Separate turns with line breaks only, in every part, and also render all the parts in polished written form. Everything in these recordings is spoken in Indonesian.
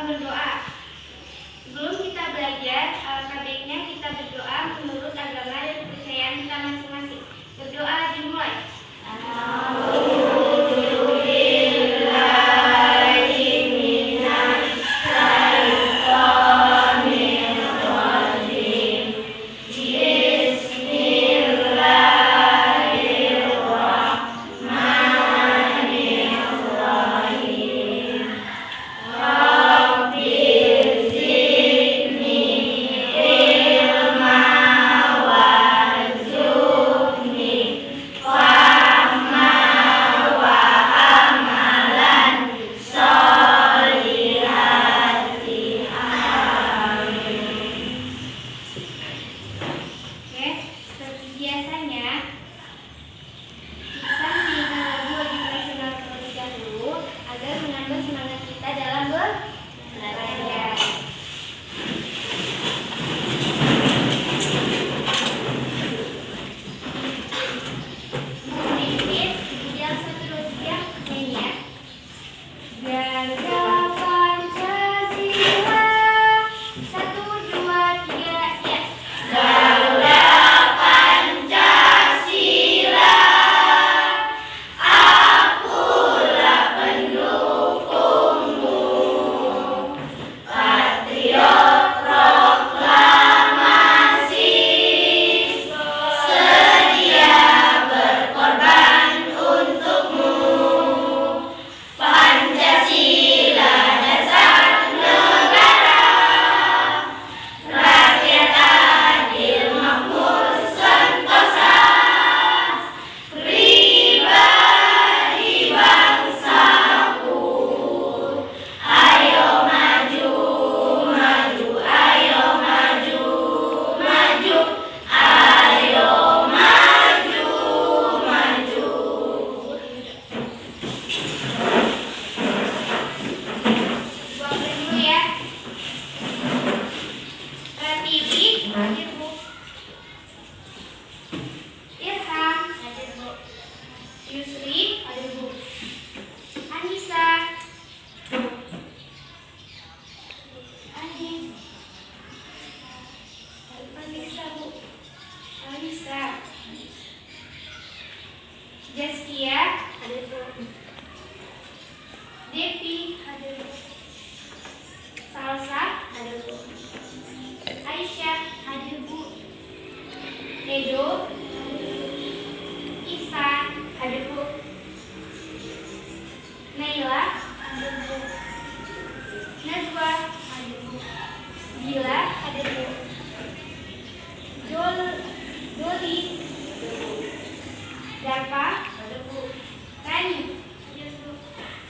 berdoa. Sebelum kita belajar, alangkah baiknya kita berdoa menurut agama dan kepercayaan kita masing-masing. Berdoa dimulai. Jaskia, hadir Bu. Devi, hadir Bu. Salsa, hadir Bu. Aisyah, hadir Bu. Edo, Isa, hadir Bu. Naila, hadir Bu. Najwa, hadir Bu. Bila, hadir Bu. Doli, Dapa, hadir Bu. Rani, hadir Bu.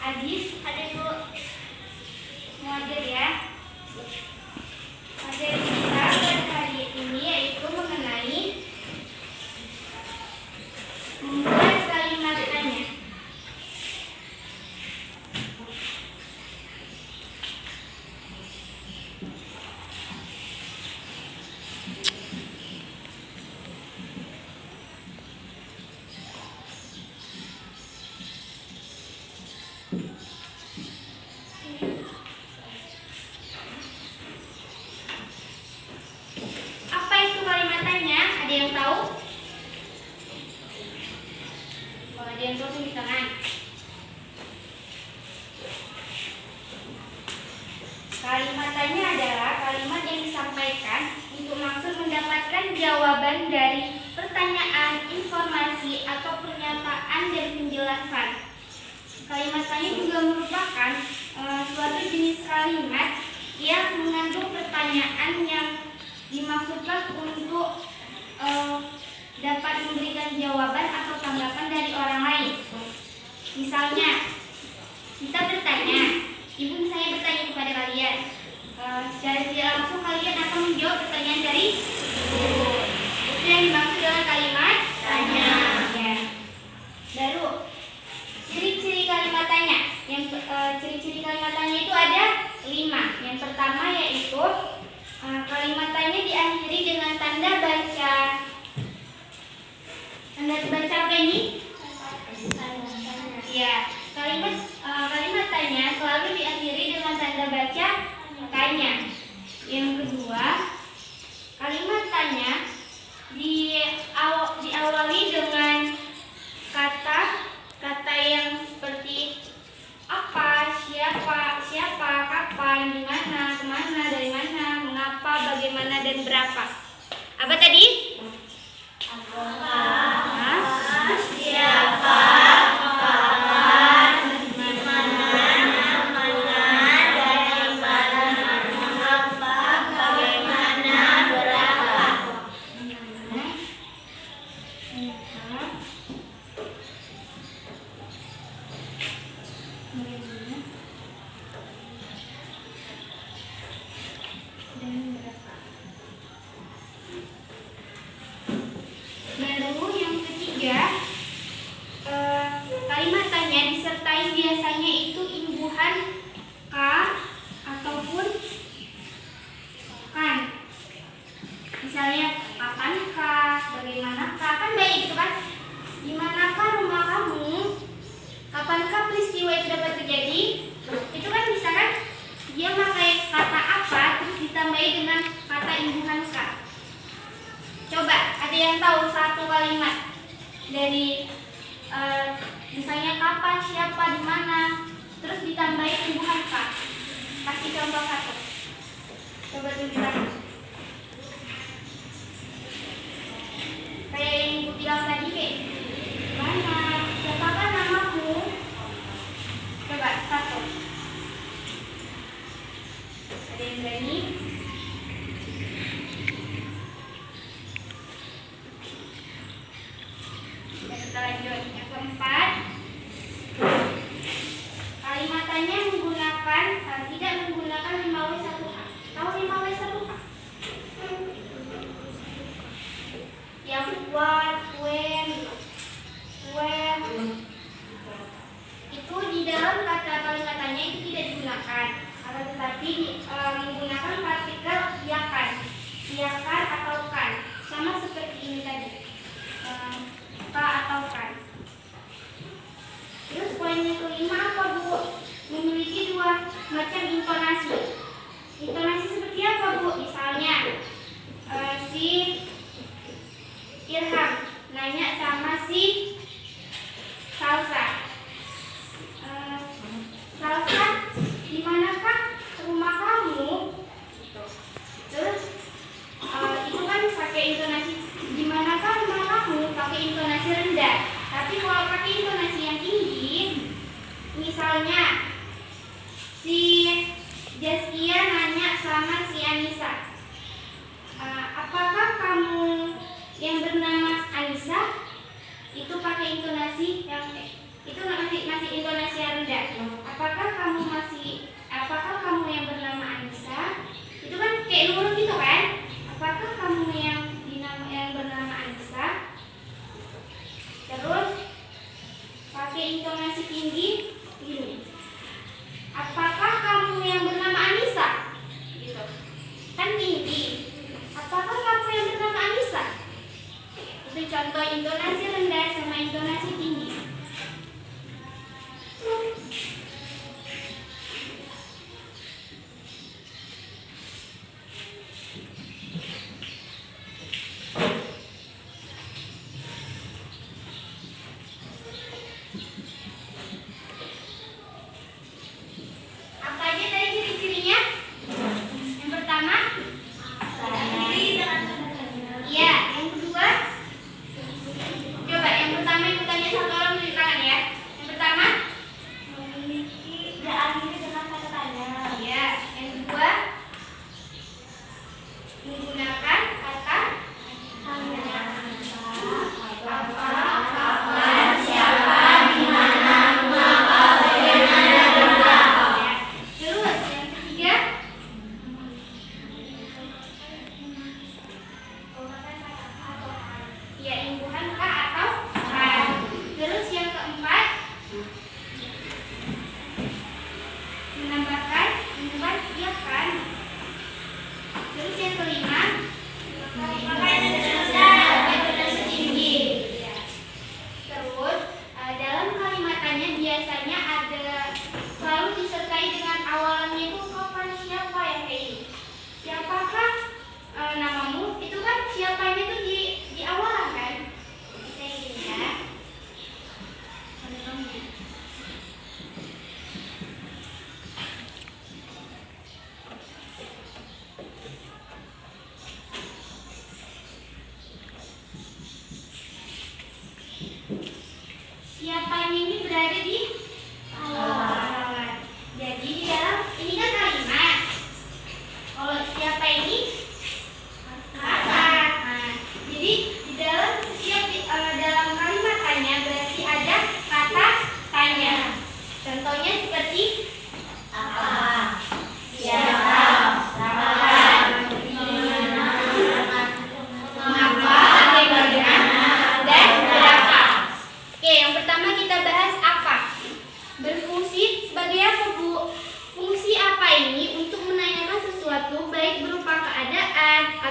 Adis, hadir Bu. Semua hadir ya. Materi kita pada hari ini yaitu mengenai membuat kalimat tanya. Apa itu kalimat tanya? Ada yang tahu? Kalau ada yang tahu tulis tangan. Kalimat tanya adalah kalimat yang disampaikan untuk maksud mendapatkan jawaban dari pertanyaan, informasi, atau pernyataan dan penjelasan. Kalimat tanya juga merupakan suatu jenis kalimat yang mengandung pertanyaan yang dimaksudkan untuk dapat memberikan jawaban atau tanggapan dari orang lain. Misalnya, kita bertanya, ibu saya bertanya kepada kalian. Secara tidak langsung kalian akan menjawab pertanyaan dari ibu. Itu yang dimaksud dengan kalimat tanya. Ya. Baru, ciri-ciri kalimat tanya. Ciri-ciri kalimat tanya itu ada 5. Yang pertama yaitu kalimat tanya diakhiri dengan tanda baca. Tanda baca apa ini? Ya, kalimat tanya selalu diakhiri dengan tanda baca membaca tanya. Yang kedua, kalimat tanya diawali dengan kata-kata yang seperti apa, siapa, kapan, di mana, kemana, dari mana, mengapa, bagaimana, dan berapa. Apa tadi? Apa, siapa, kapan, di mana, dari mana, mengapa, bagaimana, berapa. Baru yang ketiga, kalimat tanya disertai biasanya itu imbuhan ka ataupun kan. Misalnya kapankah, bagaimanakah, kan banyak gitu kan. Dimanakah rumah kamu? Kapankah peristiwa itu dapat terjadi? Itu kan bisa kan? Dia pakai kata apa terus ditambahi dengan kata imbuhan ka. Coba ada yang tahu satu kalimat dari misalnya kapan, siapa, di mana, terus ditambahi imbuhan ka. Kasih contoh satu. Coba tunjukkan. Kayak yang ibu bilang tadi, kayak mana, siapakah namamu? Coba satu. Ada yang berani? Kita lanjut. Yang keempat, kalimat tanya tidak menggunakan 5W1H. Tahu 5W1H? Yang what, when, where. Itu di dalam kata kalimat tanya itu tidak digunakan. Akan tetapi menggunakan partikel iyakan atau kan. Sama seperti ini tadi. Ka atau kan. Terus poin yang kelima apa, Bu? Memiliki dua macam intonasi. Intonasi seperti apa, Bu? Misalnya si Irham nanya sama si Salsa. Salsa, di manakah rumah kamu? Terus itu kan pakai intonasi, di manakah rumah kamu? Pakai intonasi rendah. Tapi kalau pakai intonasi yang tinggi, misalnya si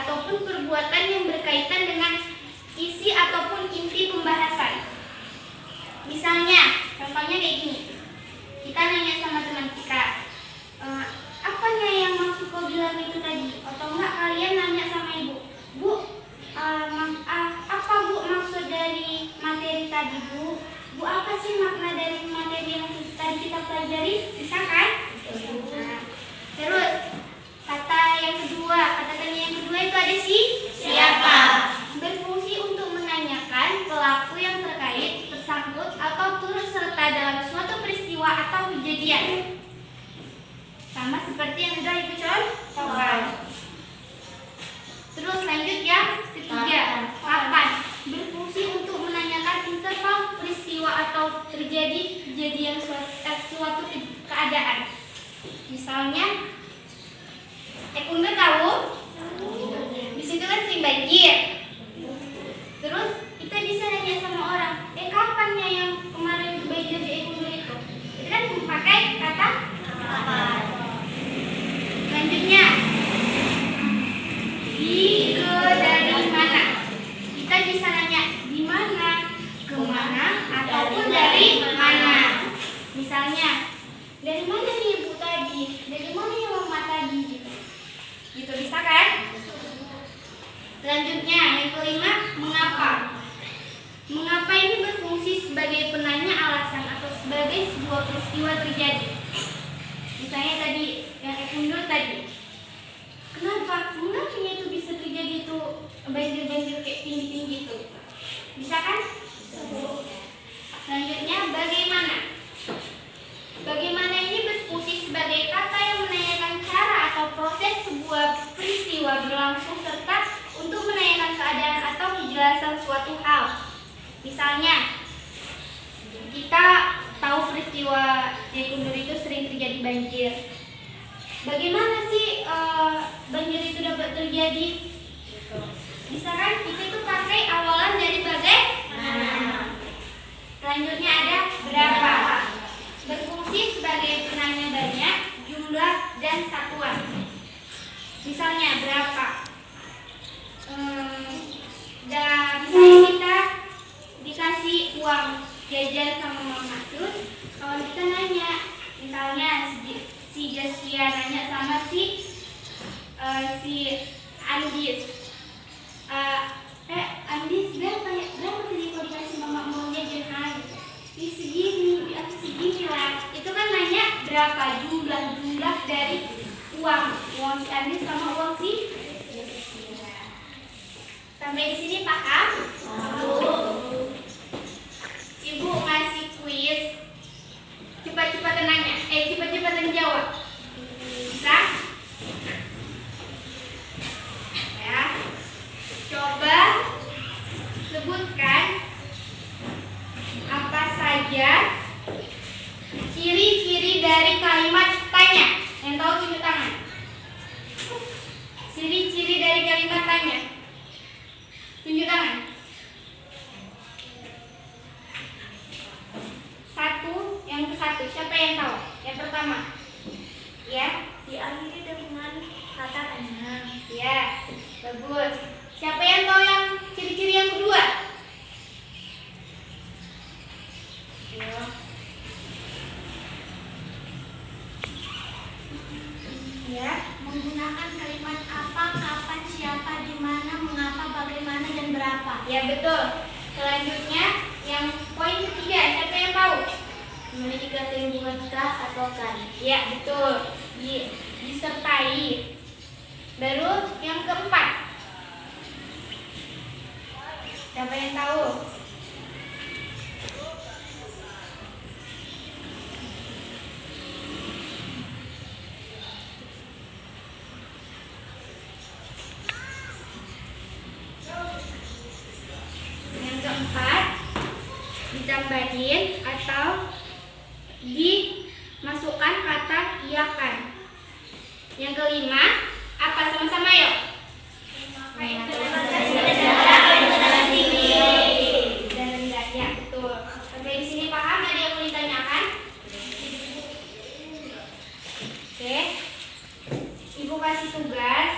ataupun perbuatan yang berkaitan dengan isi ataupun inti pembahasan. Misalnya, contohnya kayak gini. Kita nanya sama teman kita, apanya yang maksud kau bilang itu tadi? Atau enggak kalian nanya sama ibu, Bu, apa Bu maksud dari materi tadi Bu? Bu, apa sih makna dari materi yang tadi kita pelajari? Bisa kan? Nah, terus kata tanya yang kedua itu ada siapa? Berfungsi untuk menanyakan pelaku yang terkait, tersangkut atau turut serta dalam suatu peristiwa atau kejadian. Sama seperti yang sudah Ibu contohkan. Terus lanjut yang ketiga, kapan? Berfungsi untuk menanyakan interval peristiwa atau terjadi kejadian suatu keadaan. Misalnya, Unda tahu? Di situ kan sering banjir. Terus kita bisa nanya sama orang, kapannya yang kemarin itu banjir di Unda itu? Itu kan memakai kata kapan. Selanjutnya, dari mana? Kita bisa nanya di mana, kemana, ataupun dari mana. Misalnya, dari mana nih Ibu tadi? Dari mana ya Mama tadi? Gitu bisa kan? Selanjutnya, yang kelima, mengapa? Mengapa ini berfungsi sebagai penanya alasan atau sebagai sebuah peristiwa terjadi. Misalnya tadi yang mundur tadi, kenapa itu bisa terjadi itu banjir kayak tinggi itu? Bisa kan? Selanjutnya, bagaimana? Bagaimana ini berfungsi sebagai kata yang menanyakan cara atau proses sebuah peristiwa berlangsung serta untuk menanyakan keadaan atau kejelasan suatu hal. Misalnya, kita tahu peristiwa Jekundur itu sering terjadi banjir. Bagaimana sih banjir itu dapat terjadi? Bisa kan? Itu pakai awalan dari bagaimana. Selanjutnya ada berapa. Berfungsi sebagai penanya banyak, jumlah, dan satuan. Misalnya berapa? Misalnya kita dikasih uang jajan sama mama. Terus kalau kita nanya, misalnya si Jaskia nanya sama si Andis, Andis berapa tadi kau dikasih mama uang jajan? Di segini lah. Itu kan nanya berapa, jumlah dari uang si Andis sama uang si. Sampai di sini paham? Ibu ngasih kuis, cepat-cepatan nanya, cepat-cepatan jawab. Bisa? Ya. Coba sebutkan apa saja ciri-ciri dari kalimat tanya. Yang tahu tunjuk tangan. Ciri-ciri dari kalimat tanya. Tunjuk tangan. Yang ke satu. Siapa yang tahu? Yang pertama. Ya. Diakhiri dengan kata tanya. Ya. Bagus. Siapa yang tahu yang ciri-ciri yang kedua? Ya, menggunakan kalimat apa, kapan, siapa, di mana, mengapa, bagaimana, dan berapa. Ya, betul. Selanjutnya, yang poin ketiga, siapa yang tahu? Memiliki kata hubungan kah atau kan. Ya, betul. Disertai. Baru yang keempat. Siapa yang tahu? Yang keempat, ditambahin atau dimasukkan kata iya kan. Yang kelima, apa sama-sama yuk? Dan rendah, ya betul. Sampai di sini paham? Ada yang mau ditanyakan? Oke. Ibu kasih tugas.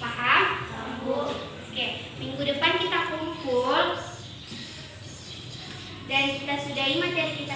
Paham? Oke, minggu depan kita kumpul dan kita sudahi materi kita